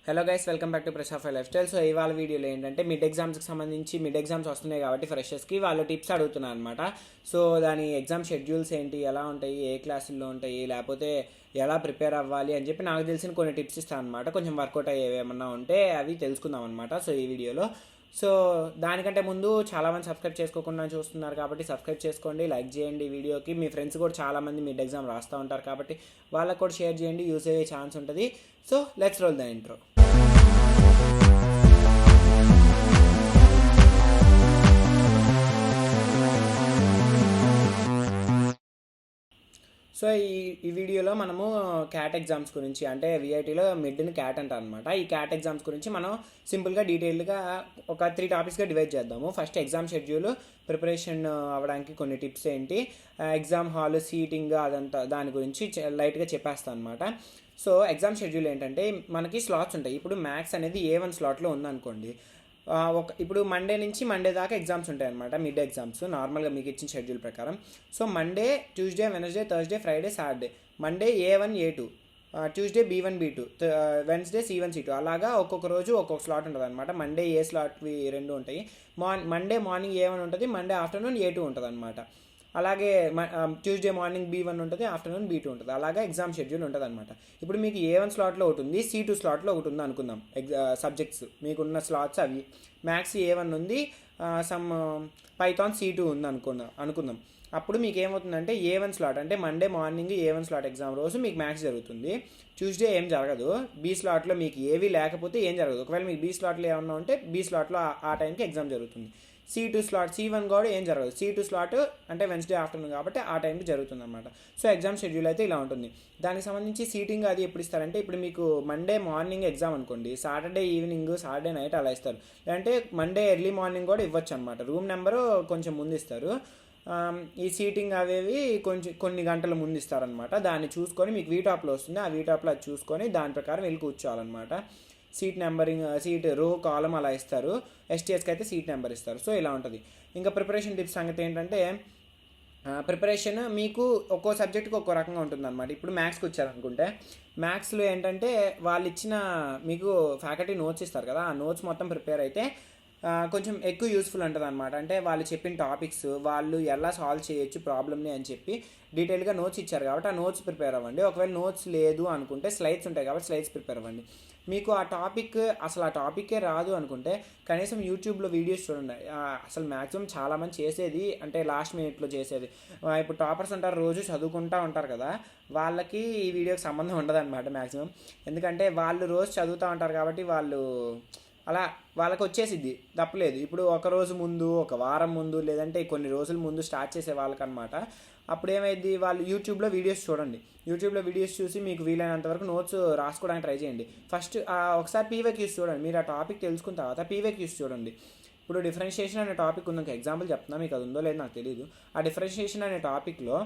Hello guys, welcome back to press of life style. So ఇవాళ వీడియోలో ఏంటంటే mid ఎగ్జామ్స్కి సంబంధించి మిడ్ ఎగ్జామ్స్ వస్తున్నాయి కాబట్టి ఫ్రెషర్స్కి వాళ్ళు టిప్స్ అడుగుతున్నారు అనమాట. సో దాని ఎగ్జామ్ షెడ్యూల్స్ ఏంటి, ఎలా ఉంటాయి, ఏ క్లాసుల్లో ఉంటాయి, లేకపోతే ఎలా ప్రిపేర్ అవ్వాలి అని చెప్పి నాకు తెలిసిన కొన్ని టిప్స్ ఇస్తాను అనమాట. కొంచెం వర్కౌట్ అయ్యేవి ఏమన్నా ఉంటే అవి తెలుసుకుందాం అనమాట సో ఈ వీడియోలో. సో దానికంటే ముందు చాలామంది సబ్స్క్రైబ్ చేసుకోకుండా చూస్తున్నారు కాబట్టి సబ్స్క్రైబ్ చేసుకోండి, లైక్ చేయండి వీడియోకి. మీ ఫ్రెండ్స్ కూడా చాలామంది మిడ్ ఎగ్జామ్ రాస్తూ ఉంటారు కాబట్టి వాళ్ళకు కూడా షేర్ చేయండి, యూజ్ అయ్యే ఛాన్స్ ఉంటుంది. So let's roll the intro. So ఈ వీడియోలో మనము క్యాట్ ఎగ్జామ్స్ గురించి, అంటే విఐటీలో మిడ్ని క్యాట్ అంటారు అనమాట. ఈ క్యాట్ ఎగ్జామ్స్ గురించి మనం సింపుల్గా డీటెయిల్గా ఒక 3 టాపిక్స్గా డివైడ్ చేద్దాము. ఫస్ట్ ఎగ్జామ్ షెడ్యూల్, ప్రిపరేషన్ అవ్వడానికి కొన్ని టిప్స్ ఏంటి, ఎగ్జామ్ హాల్, సీటింగ్, అదంతా దాని గురించి లైట్గా చెప్పేస్తాను అనమాట. సో ఎగ్జామ్ షెడ్యూల్ ఏంటంటే మనకి స్లాట్స్ ఉంటాయి. ఇప్పుడు మ్యాథ్స్ అనేది A1 స్లాట్లో ఉందనుకోండి. ఇప్పుడు మండే నుంచి మండే దాకా ఎగ్జామ్స్ ఉంటాయి అనమాట, మిడ్ ఎగ్జామ్స్ నార్మల్గా మీకు ఇచ్చిన షెడ్యూల్ ప్రకారం. So Monday, Tuesday, Wednesday, Thursday, Friday, Saturday. Monday A1 A2, Tuesday B1 B2, Wednesday C1 C2, అలాగా ఒక్కొక్క రోజు ఒక్కొక్క స్లాట్ ఉంటుంది అనమాట. మండే ఏ స్లాట్వి 2 ఉంటాయి. మండే మార్నింగ్ A1 ఉంటుంది, మండే ఆఫ్టర్నూన్ A2 ఉంటుంది అనమాట. అలాగే ట్యూస్డే మార్నింగ్ B1 ఉంటుంది, ఆఫ్టర్నూన్ B2 ఉంటుంది. అలాగే ఎగ్జామ్ షెడ్యూల్ ఉంటుంది అనమాట. ఇప్పుడు మీకు A1 స్లాట్లో ఒకటి ఉంది, C2 స్లాట్లో ఒకటి ఉంది అనుకుందాం. సబ్జెక్ట్స్ మీకున్న స్లాట్స్ అవి. మ్యాథ్స్ A1 ఉంది, సమ్ పైథాన్ C2 ఉంది అనుకుందాం. అప్పుడు మీకు ఏమవుతుందంటే A1 స్లాట్ అంటే Monday morning A1 slot exam రోజు మీకు మ్యాథ్స్ జరుగుతుంది. ట్యూస్డే ఏం జరగదు. B స్లాట్లో మీకు ఏవి లేకపోతే ఏం జరగదు. ఒకవేళ మీకు B స్లాట్లో ఏమన్నా ఉంటే B స్లాట్లో ఆ టైంకి ఎగ్జామ్ జరుగుతుంది. C2 స్లాట్, C1 కూడా ఏం జరగదు. C2 స్లాట్ అంటే వెన్స్డే ఆఫ్టర్నూన్ కాబట్టి ఆ టైంకి జరుగుతుంది అనమాట. సో ఎగ్జామ్ షెడ్యూల్ అయితే ఇలా ఉంటుంది. దానికి సంబంధించి సీటింగ్ అది ఎప్పుడు ఇస్తారంటే, ఇప్పుడు మీకు మండే మార్నింగ్ ఎగ్జామ్ అనుకోండి, సాటర్డే ఈవినింగ్, సాటర్డే నైట్ అలా ఇస్తారు. లేదంటే మండే ఎర్లీ మార్నింగ్ కూడా ఇవ్వచ్చు అనమాట. రూమ్ నెంబరు కొంచెం ముందు ఇస్తారు. ఈ సీటింగ్ అవేవి కొన్ని గంటల ముందు ఇస్తారనమాట. దాన్ని చూసుకొని మీకు వీటాప్లో వస్తుంది, ఆ వీటాప్లో అది చూసుకొని దాని ప్రకారం వెళ్ళి కూర్చోవాలన్నమాట. సీట్ నెంబరింగ్, సీట్ రో కాలం అలా ఇస్తారు. STSకి అయితే సీట్ నెంబర్ ఇస్తారు. సో ఇలా ఉంటుంది. ఇంకా ప్రిపరేషన్ టిప్స్ సంగతి ఏంటంటే, ప్రిపరేషన్ మీకు ఒక్కో సబ్జెక్టుకి ఒక్కో రకంగా ఉంటుందన్నమాట. ఇప్పుడు మ్యాథ్స్కి వచ్చారనుకుంటే, మ్యాథ్స్లో ఏంటంటే వాళ్ళు ఇచ్చిన మీకు ఫ్యాకల్టీ నోట్స్ ఇస్తారు కదా, ఆ నోట్స్ మొత్తం ప్రిపేర్ అయితే కొంచెం ఎక్కువ యూస్ఫుల్ ఉంటుంది అనమాట. అంటే వాళ్ళు చెప్పిన టాపిక్స్ వాళ్ళు ఎలా సాల్వ్ చేయొచ్చు ప్రాబ్లమ్ని అని చెప్పి డీటెయిల్గా నోట్స్ ఇచ్చారు కాబట్టి ఆ నోట్స్ ప్రిపేర్ అవ్వండి. ఒకవేళ నోట్స్ లేదు అనుకుంటే స్లైడ్స్ ఉంటాయి కాబట్టి స్లైడ్స్ ప్రిపేర్ అవ్వండి. మీకు ఆ టాపిక్కే రాదు అనుకుంటే కనీసం యూట్యూబ్లో వీడియోస్ చూడండి. అసలు మ్యాక్సిమం చాలామంది చేసేది అంటే లాస్ట్ మినిట్లో చేసేది. ఇప్పుడు టాపర్స్ ఉంటారు, రోజు చదువుకుంటూ ఉంటారు కదా, వాళ్ళకి ఈ వీడియోకి సంబంధం ఉండదు అనమాట మ్యాక్సిమం. ఎందుకంటే వాళ్ళు రోజు చదువుతూ ఉంటారు కాబట్టి అలా వాళ్ళకి వచ్చేసిద్ది, తప్పలేదు. ఇప్పుడు ఒక రోజు ముందు, ఒక వారం ముందు, లేదంటే కొన్ని రోజుల ముందు స్టార్ట్ చేసే వాళ్ళకనమాట. అప్పుడు ఏమైంది, వాళ్ళు యూట్యూబ్లో వీడియోస్ చూడండి. యూట్యూబ్లో వీడియోస్ చూసి మీకు వీలైనంత వరకు నోట్స్ రాసుకోవడానికి ట్రై చేయండి. ఫస్ట్ ఒకసారి PYQs చూడండి. మీరు ఆ టాపిక్ తెలుసుకున్న తర్వాత PYQs చూడండి. ఇప్పుడు డిఫరెన్షియేషన్ అనే టాపిక్ ఉంది, ఎగ్జాంపుల్ చెప్తున్నా, మీకు అది ఉందో లేదో నాకు తెలియదు. ఆ డిఫరెన్షియేషన్ అనే టాపిక్లో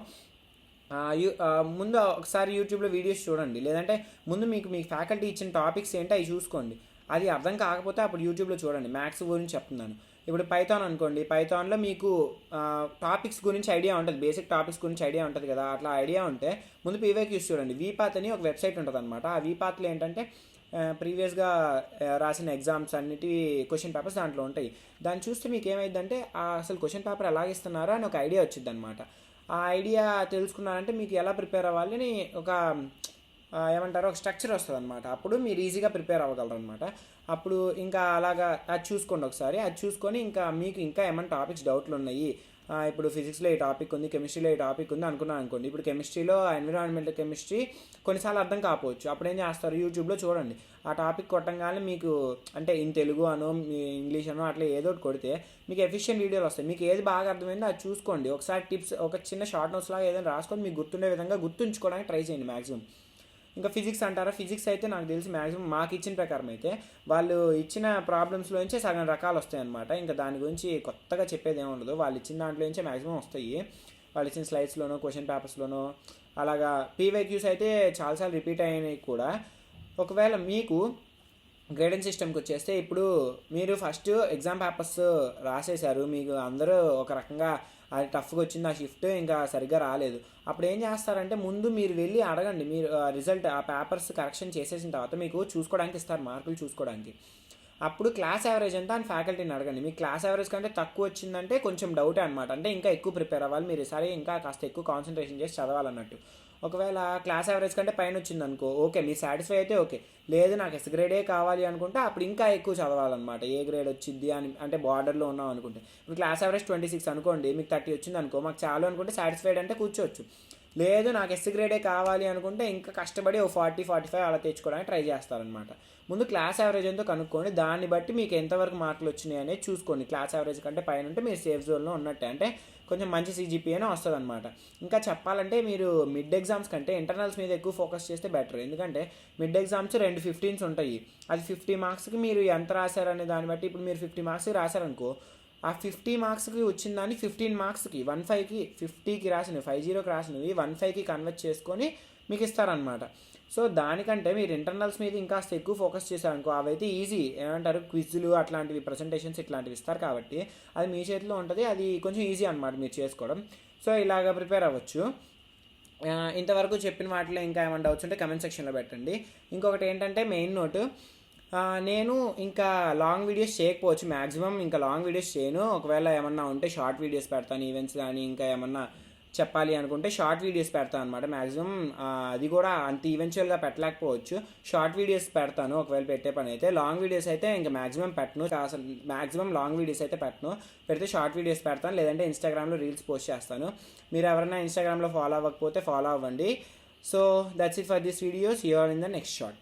ముందు ఒకసారి యూట్యూబ్లో వీడియోస్ చూడండి. లేదంటే ముందు మీ ఫ్యాకల్టీ ఇచ్చిన టాపిక్స్ ఏంటో అవి చూసుకోండి. అది అర్థం కాకపోతే అప్పుడు యూట్యూబ్లో చూడండి. మ్యాథ్స్ గురించి చెప్తున్నాను. ఇప్పుడు పైథాన్ అనుకోండి, పైథాన్లో మీకు టాపిక్స్ గురించి ఐడియా ఉంటుంది, బేసిక్ టాపిక్స్ గురించి ఐడియా ఉంటుంది కదా. అట్లా ఐడియా ఉంటే ముందు PYQs చూడండి. వీపాత్ అని ఒక వెబ్సైట్ ఉంటుంది అనమాట. ఆ వీపాత్లో ఏంటంటే ప్రీవియస్గా రాసిన ఎగ్జామ్స్ అన్నిటి క్వశ్చన్ పేపర్స్ దాంట్లో ఉంటాయి. దాన్ని చూస్తే మీకు ఏమైందంటే అసలు క్వశ్చన్ పేపర్ ఎలాగిస్తున్నారో అని ఒక ఐడియా వచ్చింది అనమాట. ఆ ఐడియా తెలుసుకున్నారంటే మీకు ఎలా ప్రిపేర్ అవ్వాలి అని ఒక ఒక స్ట్రక్చర్ వస్తుంది అనమాట. అప్పుడు మీరు ఈజీగా ప్రిపేర్ అవ్వగలరు అనమాట. అప్పుడు ఇంకా అలాగా అది చూసుకోండి ఒకసారి. అది చూసుకొని ఇంకా మీకు ఇంకా ఏమైనా టాపిక్స్ డౌట్లు ఉన్నాయి, ఇప్పుడు ఫిజిక్స్లో ఈ టాపిక్ ఉంది, కెమిస్ట్రీలో ఈ టాపిక్ ఉంది అనుకున్నాను అనుకోండి. ఇప్పుడు కెమిస్ట్రీలో ఎన్విరాన్మెంటల్ కెమిస్ట్రీ కొన్నిసార్లు అర్థం కాకపోవచ్చు. అప్పుడు ఏం చేస్తారు, యూట్యూబ్లో చూడండి. ఆ టాపిక్ కొట్టంగానే మీకు అంటే ఇన్ తెలుగు అనో మీ ఇంగ్లీష్ అనో అట్లా ఏదో ఒకటి కొడితే మీకు ఎఫిషియెంట్ వీడియోలు వస్తాయి. మీకు ఏది బాగా అర్థమైందో అది చూసుకోండి. ఒకసారి టిప్స్ ఒక చిన్న షార్ట్ నోట్స్ లాగా ఏదైనా రాసుకొని మీకు గుర్తుండే విధంగా గుర్తుంచుకోవడానికి ట్రై చేయండి మ్యాక్సిమం. ఇంకా ఫిజిక్స్ అంటారా, ఫిజిక్స్ అయితే నాకు తెలిసి మ్యాక్సిమం మాకు ఇచ్చిన ప్రకారం అయితే వాళ్ళు ఇచ్చిన ప్రాబ్లమ్స్లోంచే సగం రకాలు వస్తాయి అనమాట. ఇంకా దాని గురించి కొత్తగా చెప్పేది ఏమి ఉండదు. వాళ్ళు ఇచ్చిన దాంట్లోంచే మ్యాక్సిమం వస్తాయి. వాళ్ళు ఇచ్చిన స్లైడ్స్లోనో క్వశ్చన్ పేపర్స్లోనో. అలాగా PYQs అయితే చాలాసార్లు రిపీట్ అయినాయి కూడా. ఒకవేళ మీకు గ్రేడింగ్ సిస్టమ్కి వచ్చేస్తే, ఇప్పుడు మీరు ఫస్ట్ ఎగ్జామ్ పేపర్స్ రాసేశారు, మీకు అందరూ ఒక రకంగా అది టఫ్గా వచ్చింది ఆ షిఫ్ట్, ఇంకా సరిగ్గా రాలేదు. అప్పుడు ఏం చేస్తారంటే ముందు మీరు వెళ్ళి అడగండి. మీరు రిజల్ట్ ఆ పేపర్స్ కరెక్షన్ చేసేసిన తర్వాత మీకు చూసుకోవడానికి ఇస్తారు, మార్కులు చూసుకోవడానికి. అప్పుడు క్లాస్ యావరేజ్ ఎంత అని ఫ్యాకల్టీని అడగండి. మీకు క్లాస్ యావరేజ్ కంటే తక్కువ వచ్చిందంటే కొంచెం డౌటే అనమాట. అంటే ఇంకా ఎక్కువ ప్రిపేర్ అవ్వాలి మీరు, సరే ఇంకా కాస్త ఎక్కువ కాన్సన్ట్రేషన్ చేసి చదవాలన్నట్టు. ఒకవేళ క్లాస్ యావరేజ్ కంటే పైన వచ్చింది అనుకో, ఓకే మీరు సాటిస్ఫై అయితే ఓకే. లేదు నాకు ఎస్ గ్రేడే కావాలి అనుకుంటే అప్పుడు ఇంకా ఎక్కువ చదవాలన్నమాట. ఏ గ్రేడ్ వచ్చింది అని అంటే బార్డర్లో ఉన్నాం అనుకుంటే, ఇప్పుడు క్లాస్ యావరేజ్ 26 అనుకోండి, మీకు 30 వచ్చింది అనుకో, మాకు చాలు అనుకుంటే సాటిస్ఫైడ్ అంటే కూర్చోవచ్చు. లేదు నాకు ఎస్ గ్రేడే కావాలి అనుకుంటే ఇంకా కష్టపడి ఓ 40-45 అలా తెచ్చుకోవడానికి ట్రై చేస్తారనమాట. ముందు క్లాస్ యావరేజ్ ఎంతో కనుక్కోండి, దాన్ని బట్టి మీకు ఎంతవరకు మార్కులు వచ్చినాయి అనేది చూసుకోండి. క్లాస్ యావరేజ్ కంటే పైన ఉంటే మీరు సేఫ్ జోన్లో ఉన్నట్టే, అంటే కొంచెం మంచి CGPAనే వస్తుంది అనమాట. ఇంకా చెప్పాలంటే మీరు మిడ్ ఎగ్జామ్స్ కంటే ఇంటర్నల్స్ మీద ఎక్కువ ఫోకస్ చేస్తే బెటర్. ఎందుకంటే మిడ్ ఎగ్జామ్స్ 2 15s ఉంటాయి. అది 50 మార్క్స్కి మీరు ఎంత రాశారనే దాన్ని బట్టి, ఇప్పుడు మీరు 50 మార్క్స్కి రాశారనుకో, ఆ 50 మార్క్స్కి వచ్చిన దాన్ని 15 మార్క్స్కి 15కి 50కి రాసినవి 50కి రాసినవి 15కి కన్వర్ట్ చేసుకొని మీకు ఇస్తారనమాట. సో దానికంటే మీరు ఇంటర్నల్స్ మీద ఇంకా ఎక్కువ ఫోకస్ చేశారనుకో, అవైతే ఈజీ, ఏమంటారు క్విజ్లు అట్లాంటివి, ప్రజెంటేషన్స్ ఇట్లాంటివి ఇస్తారు కాబట్టి అది మీ చేతిలో ఉంటుంది. అది కొంచెం ఈజీ అనమాట మీరు చేసుకోవడం. సో ఇలాగ ప్రిపేర్ అవ్వచ్చు. ఇంతవరకు చెప్పిన వాటిలో ఇంకా ఏమైనా డౌట్స్ ఉంటే కమెంట్ సెక్షన్లో పెట్టండి. ఇంకొకటి ఏంటంటే మెయిన్ నోటు, నేను ఇంకా లాంగ్ వీడియోస్ చేయకపోవచ్చు, మ్యాక్సిమం ఇంకా లాంగ్ వీడియోస్ చేయను. ఒకవేళ ఏమన్నా ఉంటే షార్ట్ వీడియోస్ పెడతాను, ఈవెంట్స్ కానీ ఇంకా ఏమన్నా చెప్పాలి అనుకుంటే షార్ట్ వీడియోస్ పెడతాను అనమాట. మ్యాక్సిమం అది కూడా అంత ఈవెన్చువల్గా పెట్టలేకపోవచ్చు, షార్ట్ వీడియోస్ పెడతాను ఒకవేళ పెట్టే పని అయితే. లాంగ్ వీడియోస్ అయితే ఇంకా మ్యాక్సిమం పెట్టను, అసలు మ్యాక్సిమం లాంగ్ వీడియోస్ అయితే పెట్టను. పెడితే షార్ట్ వీడియోస్ పెడతాను, లేదంటే ఇన్స్టాగ్రామ్లో రీల్స్ పోస్ట్ చేస్తాను. మీరు ఎవరైనా ఇన్స్టాగ్రామ్లో ఫాలో అవ్వకపోతే ఫాలో అవ్వండి. So that's it for this videos. You are in the next short.